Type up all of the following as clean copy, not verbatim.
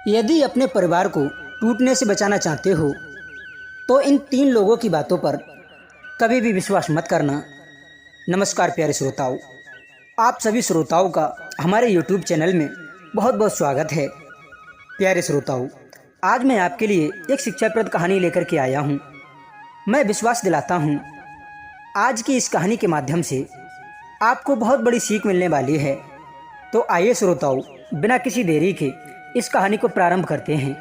यदि अपने परिवार को टूटने से बचाना चाहते हो तो इन 3 लोगों की बातों पर कभी भी विश्वास मत करना। नमस्कार प्यारे श्रोताओं, आप सभी श्रोताओं का हमारे YouTube चैनल में बहुत बहुत स्वागत है। प्यारे श्रोताओं, आज मैं आपके लिए एक शिक्षाप्रद कहानी लेकर के आया हूँ। मैं विश्वास दिलाता हूँ आज की इस कहानी के माध्यम से आपको बहुत बड़ी सीख मिलने वाली है। तो आइए श्रोताओं, बिना किसी देरी के इस कहानी को प्रारंभ करते हैं।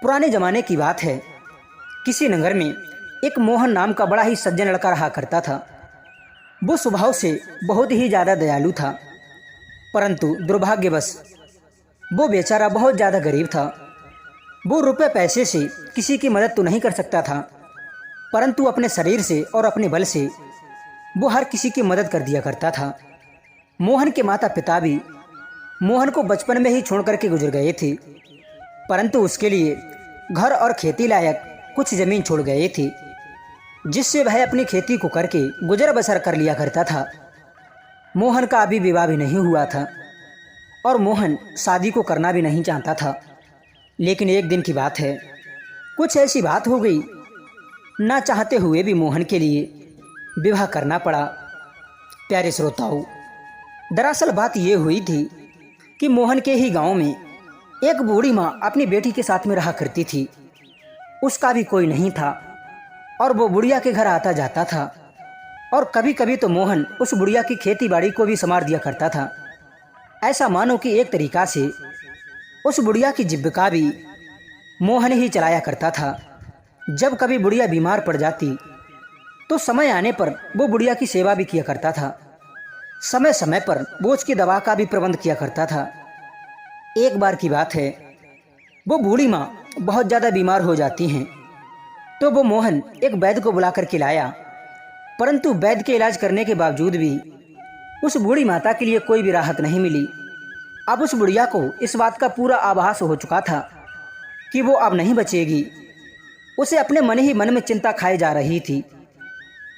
पुराने ज़माने की बात है। किसी नगर में एक मोहन नाम का बड़ा ही सज्जन लड़का रहा करता था। वो स्वभाव से बहुत ही ज़्यादा दयालु था, परंतु दुर्भाग्यवश वो बेचारा बहुत ज़्यादा गरीब था। वो रुपए पैसे से किसी की मदद तो नहीं कर सकता था, परंतु अपने शरीर से और अपने बल से वो हर किसी की मदद कर दिया करता था। मोहन के माता पिता भी मोहन को बचपन में ही छोड़ करके गुजर गए थे, परंतु उसके लिए घर और खेती लायक कुछ ज़मीन छोड़ गए थे, जिससे वह अपनी खेती को करके गुजर बसर कर लिया करता था। मोहन का अभी विवाह भी नहीं हुआ था और मोहन शादी को करना भी नहीं चाहता था। लेकिन एक दिन की बात है, कुछ ऐसी बात हो गई, ना चाहते हुए भी मोहन के लिए विवाह करना पड़ा। प्यारे श्रोताओं, दरअसल बात ये हुई थी कि मोहन के ही गांव में एक बूढ़ी माँ अपनी बेटी के साथ में रहा करती थी। उसका भी कोई नहीं था और वो बुढ़िया के घर आता जाता था, और कभी कभी तो मोहन उस बुढ़िया की खेती बाड़ी को भी संवार दिया करता था। ऐसा मानो कि एक तरीका से उस बुढ़िया की जीविका भी मोहन ही चलाया करता था। जब कभी बुढ़िया बीमार पड़ जाती तो समय आने पर वो बुढ़िया की सेवा भी किया करता था। समय समय पर वो उसकी दवा का भी प्रबंध किया करता था। एक बार की बात है, वो बूढ़ी माँ बहुत ज़्यादा बीमार हो जाती हैं, तो वो मोहन एक वैद्य को बुला करके लाया, परंतु वैद्य के इलाज करने के बावजूद भी उस बूढ़ी माता के लिए कोई भी राहत नहीं मिली। अब उस बुढ़िया को इस बात का पूरा आभास हो चुका था कि वो अब नहीं बचेगी। उसे अपने मन ही मन में चिंता खाए जा रही थी,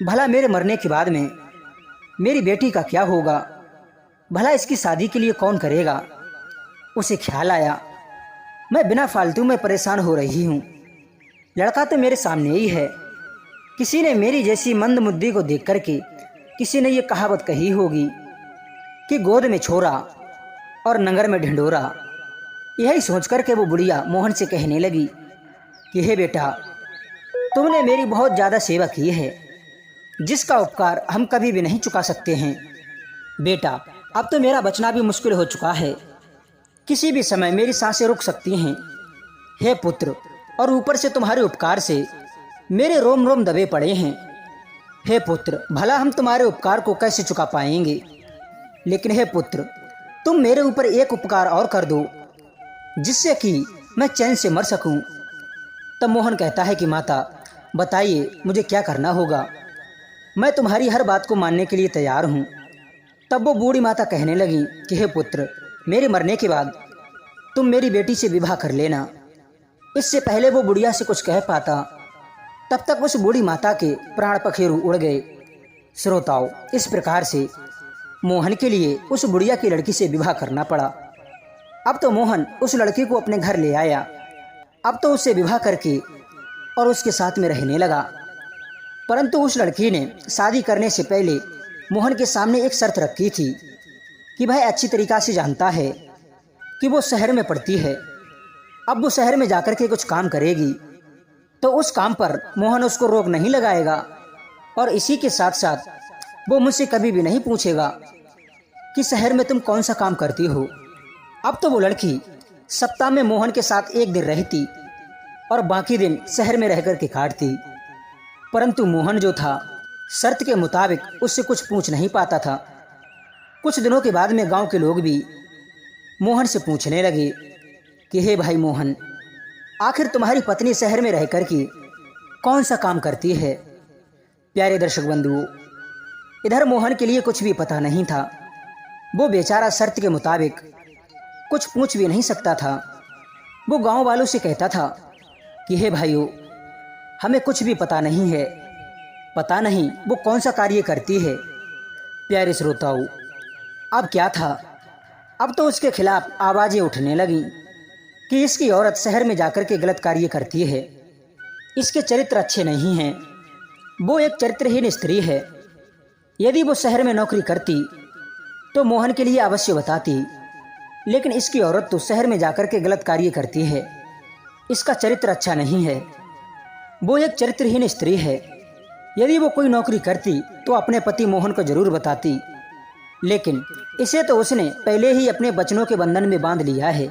भला मेरे मरने के बाद में मेरी बेटी का क्या होगा, भला इसकी शादी के लिए कौन करेगा। उसे ख्याल आया, मैं बिना फालतू में परेशान हो रही हूँ, लड़का तो मेरे सामने ही है। किसी ने मेरी जैसी मंदबुद्धि को देख करके किसी ने ये कहावत कही होगी कि गोद में छोरा और नंगर में ढिंढोरा। यही सोच करके वो बुढ़िया मोहन से कहने लगी कि हे बेटा, तुमने मेरी बहुत ज़्यादा सेवा की है, जिसका उपकार हम कभी भी नहीं चुका सकते हैं। बेटा, अब तो मेरा बचना भी मुश्किल हो चुका है, किसी भी समय मेरी सांसें रुक सकती हैं। हे पुत्र, और ऊपर से तुम्हारे उपकार से मेरे रोम रोम दबे पड़े हैं। हे पुत्र, भला हम तुम्हारे उपकार को कैसे चुका पाएंगे, लेकिन हे पुत्र, तुम मेरे ऊपर एक उपकार और कर दो, जिससे कि मैं चैन से मर सकूं। तब मोहन कहता है कि माता, बताइए मुझे क्या करना होगा, मैं तुम्हारी हर बात को मानने के लिए तैयार हूँ। तब वो बूढ़ी माता कहने लगी कि हे पुत्र, मेरे मरने के बाद तुम मेरी बेटी से विवाह कर लेना। इससे पहले वो बुढ़िया से कुछ कह पाता, तब तक उस बूढ़ी माता के प्राण पखेरु उड़ गए। श्रोताओं, इस प्रकार से मोहन के लिए उस बुढ़िया की लड़की से विवाह करना पड़ा। अब तो मोहन उस लड़की को अपने घर ले आया। अब तो उससे विवाह करके और उसके साथ में रहने लगा, परंतु उस लड़की ने शादी करने से पहले मोहन के सामने एक शर्त रखी थी कि भाई अच्छी तरीक़ा से जानता है कि वो शहर में पढ़ती है। अब वो शहर में जाकर के कुछ काम करेगी तो उस काम पर मोहन उसको रोक नहीं लगाएगा, और इसी के साथ साथ वो मुझसे कभी भी नहीं पूछेगा कि शहर में तुम कौन सा काम करती हो। अब तो वो लड़की सप्ताह में मोहन के साथ एक दिन रहती और बाकी दिन शहर में रह कर के काटती, परंतु मोहन जो था शर्त के मुताबिक उससे कुछ पूछ नहीं पाता था। कुछ दिनों के बाद में गांव के लोग भी मोहन से पूछने लगे कि हे भाई मोहन, आखिर तुम्हारी पत्नी शहर में रह कर के कौन सा काम करती है। प्यारे दर्शक बंधुओं, इधर मोहन के लिए कुछ भी पता नहीं था। वो बेचारा शर्त के मुताबिक कुछ पूछ भी नहीं सकता था। वो गांव वालों से कहता था कि हे भाइयों, हमें कुछ भी पता नहीं है, पता नहीं वो कौन सा कार्य करती है। प्यारे श्रोताओं, अब क्या था, अब तो उसके खिलाफ आवाज़ें उठने लगीं कि इसकी औरत शहर में जाकर के गलत कार्य करती है, इसके चरित्र अच्छे नहीं हैं, वो एक चरित्रहीन स्त्री है। यदि वो शहर में नौकरी करती तो मोहन के लिए अवश्य बताती, लेकिन इसकी औरत तो शहर में जाकर के गलत कार्य करती है, इसका चरित्र अच्छा नहीं है, वो एक चरित्रहीन स्त्री है। यदि वो कोई नौकरी करती तो अपने पति मोहन को जरूर बताती, लेकिन इसे तो उसने पहले ही अपने वचनों के बंधन में बांध लिया है।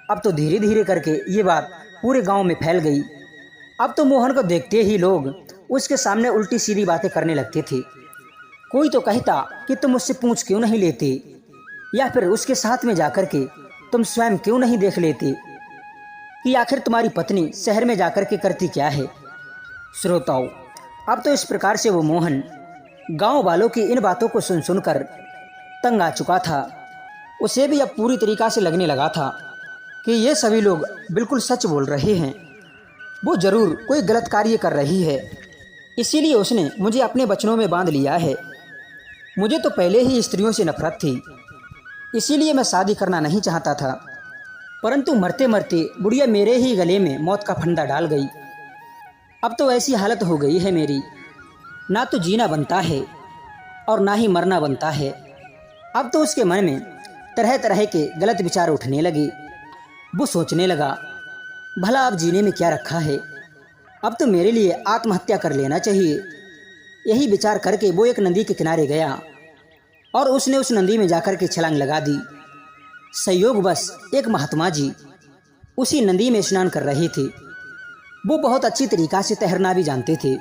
अब तो धीरे धीरे करके ये बात पूरे गांव में फैल गई। अब तो मोहन को देखते ही लोग उसके सामने उल्टी सीधी बातें करने लगते थे। कोई तो कहता कि तुम उससे पूछ क्यों नहीं लेते, या फिर उसके साथ में जाकर के तुम स्वयं क्यों नहीं देख लेते कि आखिर तुम्हारी पत्नी शहर में जाकर के करती क्या है। श्रोताओं, अब तो इस प्रकार से वो मोहन गांव वालों की इन बातों को सुन सुनकर तंग आ चुका था। उसे भी अब पूरी तरीक़ा से लगने लगा था कि ये सभी लोग बिल्कुल सच बोल रहे हैं, वो ज़रूर कोई गलत कार्य कर रही है, इसीलिए उसने मुझे अपने वचनों में बांध लिया है। मुझे तो पहले ही स्त्रियों से नफरत थी, इसीलिए मैं शादी करना नहीं चाहता था, परंतु मरते मरते बुढ़िया मेरे ही गले में मौत का फंदा डाल गई। अब तो ऐसी हालत हो गई है मेरी, ना तो जीना बनता है और ना ही मरना बनता है। अब तो उसके मन में तरह तरह के गलत विचार उठने लगे। वो सोचने लगा, भला अब जीने में क्या रखा है, अब तो मेरे लिए आत्महत्या कर लेना चाहिए। यही विचार करके वो एक नदी के किनारे गया और उसने उस नदी में जाकर के छलांग लगा दी। संयोगवश एक महात्मा जी उसी नदी में स्नान कर रहे थे। वो बहुत अच्छी तरीक़ा से तैरना भी जानते थे।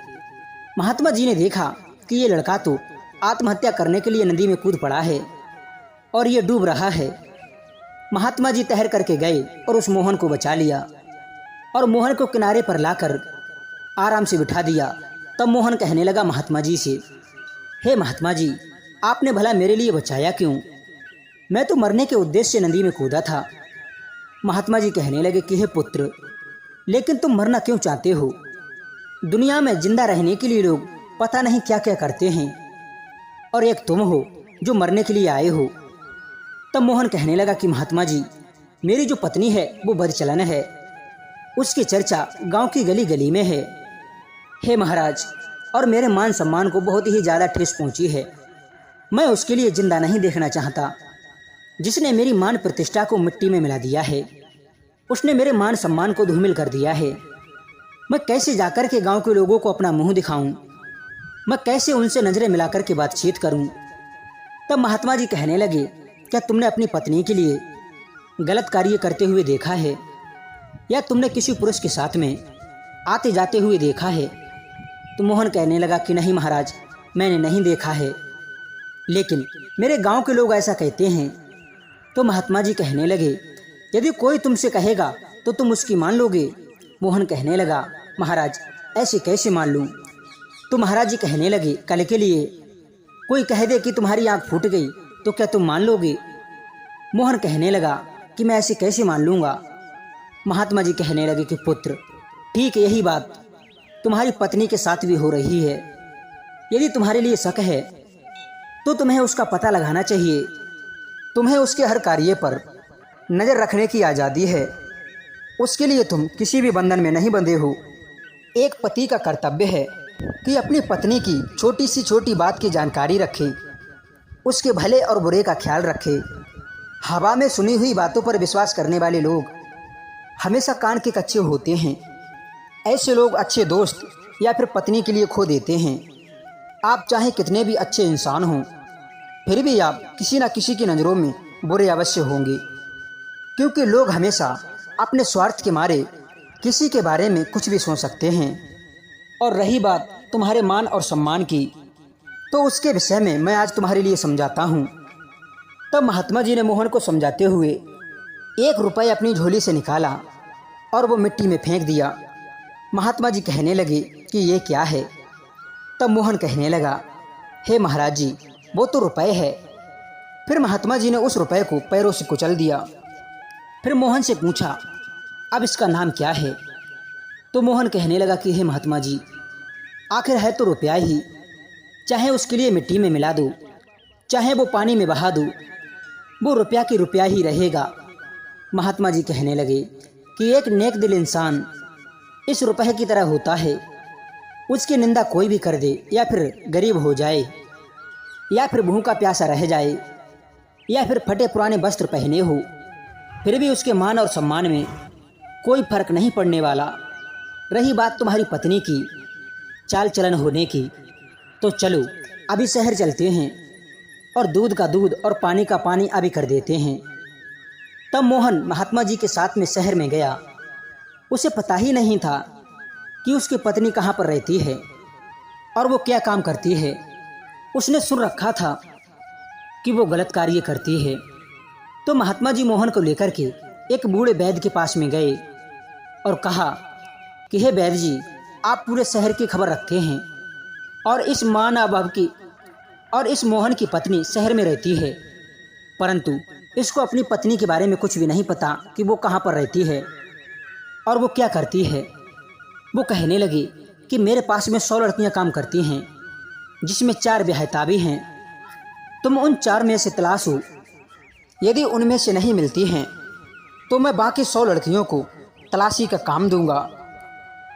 महात्मा जी ने देखा कि ये लड़का तो आत्महत्या करने के लिए नदी में कूद पड़ा है और ये डूब रहा है। महात्मा जी तैर करके गए और उस मोहन को बचा लिया और मोहन को किनारे पर लाकर आराम से बिठा दिया। तब मोहन कहने लगा महात्मा जी से, हे महात्मा जी, आपने भला मेरे लिए बचाया क्यों? मैं तो मरने के उद्देश्य से नदी में कूदा था। महात्मा जी कहने लगे कि हे पुत्र, लेकिन तुम मरना क्यों चाहते हो? दुनिया में जिंदा रहने के लिए लोग पता नहीं क्या क्या करते हैं, और एक तुम हो जो मरने के लिए आए हो। तब मोहन कहने लगा कि महात्मा जी, मेरी जो पत्नी है वो बदचलन है, उसकी चर्चा गांव की गली गली में है। हे महाराज, और मेरे मान सम्मान को बहुत ही ज़्यादा ठेस पहुंची है। मैं उसके लिए जिंदा नहीं देखना चाहता। जिसने मेरी मान प्रतिष्ठा को मिट्टी में मिला दिया है, उसने मेरे मान सम्मान को धूमिल कर दिया है। मैं कैसे जाकर के गांव के लोगों को अपना मुंह दिखाऊं? मैं कैसे उनसे नजरें मिलाकर के बातचीत करूं? तब महात्मा जी कहने लगे, क्या तुमने अपनी पत्नी के लिए गलत कार्य करते हुए देखा है, या तुमने किसी पुरुष के साथ में आते जाते हुए देखा है? तो मोहन कहने लगा कि नहीं महाराज, मैंने नहीं देखा है, लेकिन मेरे गांव के लोग ऐसा कहते हैं। तो महात्मा जी कहने लगे, यदि कोई तुमसे कहेगा तो तुम उसकी मान लोगे? मोहन कहने लगा, महाराज ऐसे कैसे मान लूं? तो महाराज जी कहने लगे, कल के लिए कोई कह दे कि तुम्हारी आंख फूट गई तो क्या तुम मान लोगे? मोहन कहने लगा कि मैं ऐसे कैसे मान लूँगा? महात्मा जी कहने लगे कि पुत्र, ठीक यही बात तुम्हारी पत्नी के साथ भी हो रही है। यदि तुम्हारे लिए शक है तो तुम्हें उसका पता लगाना चाहिए। तुम्हें उसके हर कार्य पर नज़र रखने की आज़ादी है। उसके लिए तुम किसी भी बंधन में नहीं बंधे हो। एक पति का कर्तव्य है कि अपनी पत्नी की छोटी सी छोटी बात की जानकारी रखे, उसके भले और बुरे का ख्याल रखे। हवा में सुनी हुई बातों पर विश्वास करने वाले लोग हमेशा कान के कच्चे होते हैं। ऐसे लोग अच्छे दोस्त या फिर पत्नी के लिए खो देते हैं। आप चाहे कितने भी अच्छे इंसान हों, फिर भी आप किसी न किसी की नज़रों में बुरे अवश्य होंगे, क्योंकि लोग हमेशा अपने स्वार्थ के मारे किसी के बारे में कुछ भी सोच सकते हैं। और रही बात तुम्हारे मान और सम्मान की, तो उसके विषय में मैं आज तुम्हारे लिए समझाता हूँ। तब महात्मा जी ने मोहन को समझाते हुए 1 रुपये अपनी झोली से निकाला और वो मिट्टी में फेंक दिया। महात्मा जी कहने लगे कि ये क्या है? तब मोहन कहने लगा, हे महाराज जी, वो तो रुपये है। फिर महात्मा जी ने उस रुपये को पैरों से कुचल दिया। फिर मोहन से पूछा, अब इसका नाम क्या है? तो मोहन कहने लगा कि हे महात्मा जी, आखिर है तो रुपया ही, चाहे उसके लिए मिट्टी में मिला दो, चाहे वो पानी में बहा दो, वो रुपया की रुपया ही रहेगा। महात्मा जी कहने लगे कि एक नेक दिल इंसान इस रुपए की तरह होता है, उसकी निंदा कोई भी कर दे या फिर गरीब हो जाए या फिर भूखा प्यासा रह जाए या फिर फटे पुराने वस्त्र पहने हो, फिर भी उसके मान और सम्मान में कोई फर्क नहीं पड़ने वाला। रही बात तुम्हारी पत्नी की चाल चलन होने की, तो चलो अभी शहर चलते हैं और दूध का दूध और पानी का पानी अभी कर देते हैं। तब मोहन महात्मा जी के साथ में शहर में गया। उसे पता ही नहीं था कि उसकी पत्नी कहाँ पर रहती है और वो क्या काम करती है। उसने सुन रखा था कि वो गलत कार्य करती है। तो महात्मा जी मोहन को लेकर के एक बूढ़े वैद्य के पास में गए और कहा कि हे वैद्य जी, आप पूरे शहर की खबर रखते हैं और इस मान अभाव की और इस मोहन की पत्नी शहर में रहती है, परंतु इसको अपनी पत्नी के बारे में कुछ भी नहीं पता कि वो कहाँ पर रहती है और वो क्या करती है। वो कहने लगी कि मेरे पास में 100 लड़कियाँ काम करती हैं, जिसमें 4 बेहताबी हैं। तुम उन 4 में से तलाशो, यदि उनमें से नहीं मिलती हैं तो मैं बाकी 100 लड़कियों को तलाशी का काम दूंगा।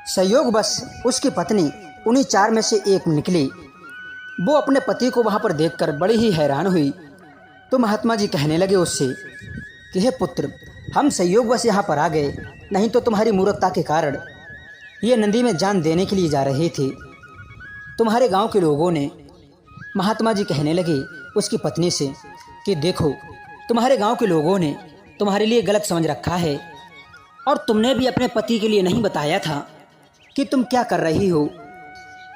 संयोग बस उसकी पत्नी उन्हीं 4 में से एक निकली। वो अपने पति को वहाँ पर देखकर बड़ी ही हैरान हुई। तो महात्मा जी कहने लगे उससे कि हे पुत्र, हम संयोग बस यहाँ पर आ गए, नहीं तो तुम्हारी मूर्खता के कारण ये नदी में जान देने के लिए जा रहे थे। तुम्हारे गांव के लोगों ने, महात्मा जी कहने लगे उसकी पत्नी से कि देखो, तुम्हारे गांव के लोगों ने तुम्हारे लिए गलत समझ रखा है और तुमने भी अपने पति के लिए नहीं बताया था कि तुम क्या कर रही हो।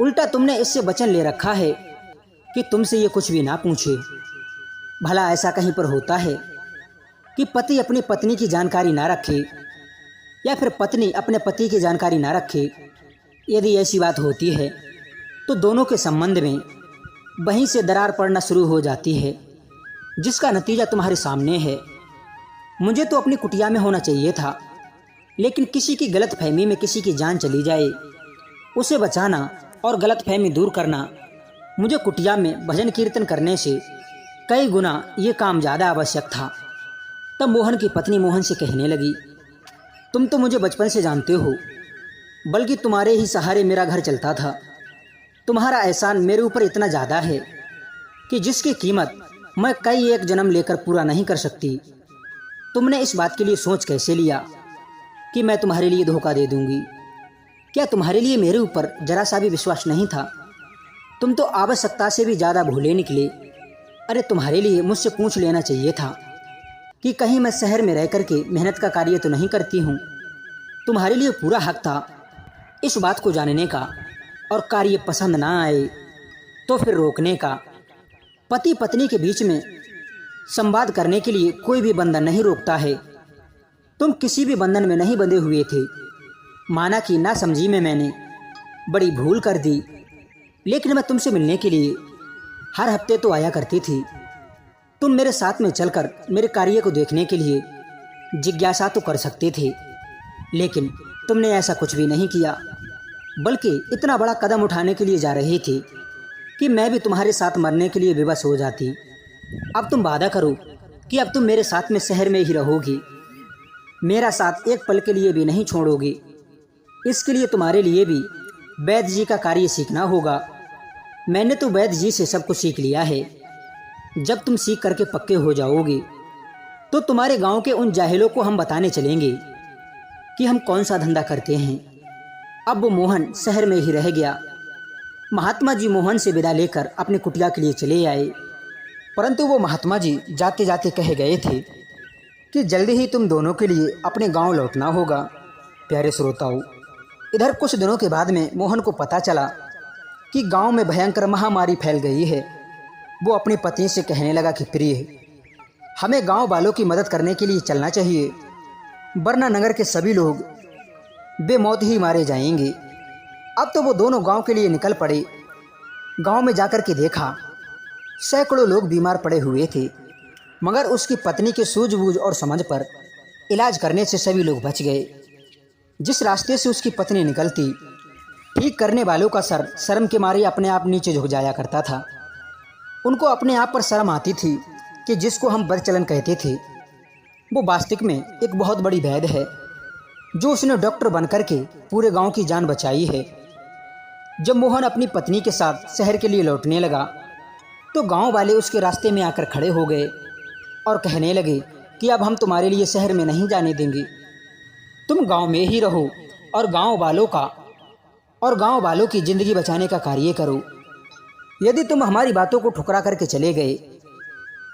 उल्टा तुमने इससे वचन ले रखा है कि तुमसे ये कुछ भी ना पूछे। भला ऐसा कहीं पर होता है कि पति अपनी पत्नी की जानकारी ना रखे या फिर पत्नी अपने पति की जानकारी ना रखे? यदि ऐसी बात होती है तो दोनों के संबंध में वहीं से दरार पड़ना शुरू हो जाती है, जिसका नतीजा तुम्हारे सामने है। मुझे तो अपनी कुटिया में होना चाहिए था, लेकिन किसी की गलतफहमी में किसी की जान चली जाए, उसे बचाना और गलतफहमी दूर करना मुझे कुटिया में भजन कीर्तन करने से कई गुना ये काम ज़्यादा आवश्यक था। तब मोहन की पत्नी मोहन से कहने लगी, तुम तो मुझे बचपन से जानते हो, बल्कि तुम्हारे ही सहारे मेरा घर चलता था। तुम्हारा एहसान मेरे ऊपर इतना ज़्यादा है कि जिसकी कीमत मैं कई एक जन्म लेकर पूरा नहीं कर सकती। तुमने इस बात के लिए सोच कैसे लिया कि मैं तुम्हारे लिए धोखा दे दूंगी? क्या तुम्हारे लिए मेरे ऊपर जरा सा भी विश्वास नहीं था? तुम तो आवश्यकता से भी ज़्यादा भूले निकले। अरे तुम्हारे लिए मुझसे पूछ लेना चाहिए था कि कहीं मैं शहर में रह कर के मेहनत का कार्य तो नहीं करती हूँ। तुम्हारे लिए पूरा हक था इस बात को जानने का, और कार्य पसंद ना आए तो फिर रोकने का। पति पत्नी के बीच में संवाद करने के लिए कोई भी बंधन नहीं रोकता है। तुम किसी भी बंधन में नहीं बंधे हुए थे। माना कि ना समझी में मैंने बड़ी भूल कर दी, लेकिन मैं तुमसे मिलने के लिए हर हफ्ते तो आया करती थी। तुम मेरे साथ में चलकर मेरे कार्य को देखने के लिए जिज्ञासा तो कर सकते थे, लेकिन तुमने ऐसा कुछ भी नहीं किया, बल्कि इतना बड़ा कदम उठाने के लिए जा रही थी कि मैं भी तुम्हारे साथ मरने के लिए विवश हो जाती। अब तुम वादा करो कि अब तुम मेरे साथ में शहर में ही रहोगी, मेरा साथ एक पल के लिए भी नहीं छोड़ोगी। इसके लिए तुम्हारे लिए भी वैद्य जी का कार्य सीखना होगा। मैंने तो वैद्य जी से सब कुछ सीख लिया है। जब तुम सीख करके पक्के हो जाओगे तो तुम्हारे गांव के उन जाहिलों को हम बताने चलेंगे कि हम कौन सा धंधा करते हैं। अब वो मोहन शहर में ही रह गया। महात्मा जी मोहन से विदा लेकर अपने कुटिया के लिए चले आए, परंतु वो महात्मा जी जाते जाते कह गए थे कि जल्दी ही तुम दोनों के लिए अपने गांव लौटना होगा। प्यारे श्रोताओं, इधर कुछ दिनों के बाद में मोहन को पता चला कि गांव में भयंकर महामारी फैल गई है। वो अपनी पत्नी से कहने लगा कि प्रिय, हमें गांव वालों की मदद करने के लिए चलना चाहिए, वरना नगर के सभी लोग बेमौत ही मारे जाएंगे। अब तो वो दोनों गांव के लिए निकल पड़े। गांव में जाकर के देखा, सैकड़ों लोग बीमार पड़े हुए थे, मगर उसकी पत्नी के सूझबूझ और समझ पर इलाज करने से सभी लोग बच गए। जिस रास्ते से उसकी पत्नी निकलती, ठीक करने वालों का सर शर्म के मारे अपने आप नीचे झुक जाया करता था। उनको अपने आप पर शर्म आती थी कि जिसको हम बदचलन कहते थे वो वास्तविक में एक बहुत बड़ी वैद्य है, जो उसने डॉक्टर बनकर के पूरे गांव की जान बचाई है। जब मोहन अपनी पत्नी के साथ शहर के लिए लौटने लगा तो गांव वाले उसके रास्ते में आकर खड़े हो गए और कहने लगे कि अब हम तुम्हारे लिए शहर में नहीं जाने देंगे, तुम गांव में ही रहो और गांव वालों की जिंदगी बचाने का कार्य करो। यदि तुम हमारी बातों को ठुकरा करके चले गए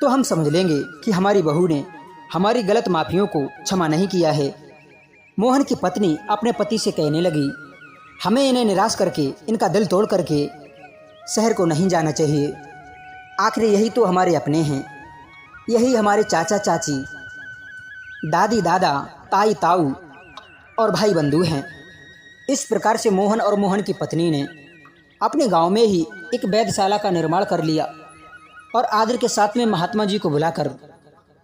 तो हम समझ लेंगे कि हमारी बहू ने हमारी गलत माफियों को क्षमा नहीं किया है। मोहन की पत्नी अपने पति से कहने लगी, हमें इन्हें निराश करके, इनका दिल तोड़ करके शहर को नहीं जाना चाहिए। आखिर यही तो हमारे अपने हैं, यही हमारे चाचा चाची, दादी दादा, ताई ताऊ और भाई बंधु हैं। इस प्रकार से मोहन और मोहन की पत्नी ने अपने गांव में ही एक वैधशाला का निर्माण कर लिया और आदर के साथ में महात्मा जी को बुलाकर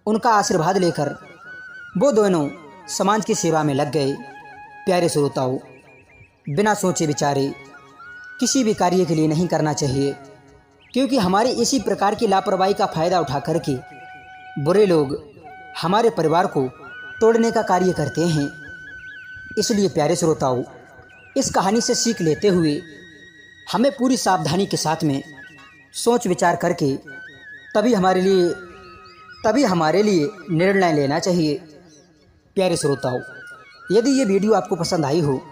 उनका आशीर्वाद लेकर वो दोनों समाज की सेवा में लग गए। प्यारे श्रोताओं, बिना सोचे विचारे किसी भी कार्य के लिए नहीं करना चाहिए, क्योंकि हमारी इसी प्रकार की लापरवाही का फायदा उठा करके बुरे लोग हमारे परिवार को तोड़ने का कार्य करते हैं। इसलिए प्यारे श्रोताओं, इस कहानी से सीख लेते हुए हमें पूरी सावधानी के साथ में सोच विचार करके तभी हमारे लिए निर्णय लेना चाहिए। प्यारे श्रोताओं, यदि ये वीडियो आपको पसंद आई हो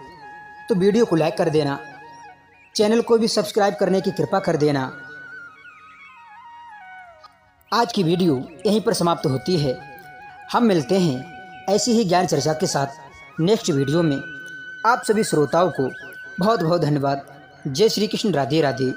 तो वीडियो को लाइक कर देना, चैनल को भी सब्सक्राइब करने की कृपा कर देना। आज की वीडियो यहीं पर समाप्त होती है। हम मिलते हैं ऐसी ही ज्ञान चर्चा के साथ नेक्स्ट वीडियो में। आप सभी श्रोताओं को बहुत बहुत धन्यवाद। जय श्री कृष्ण, राधे राधे।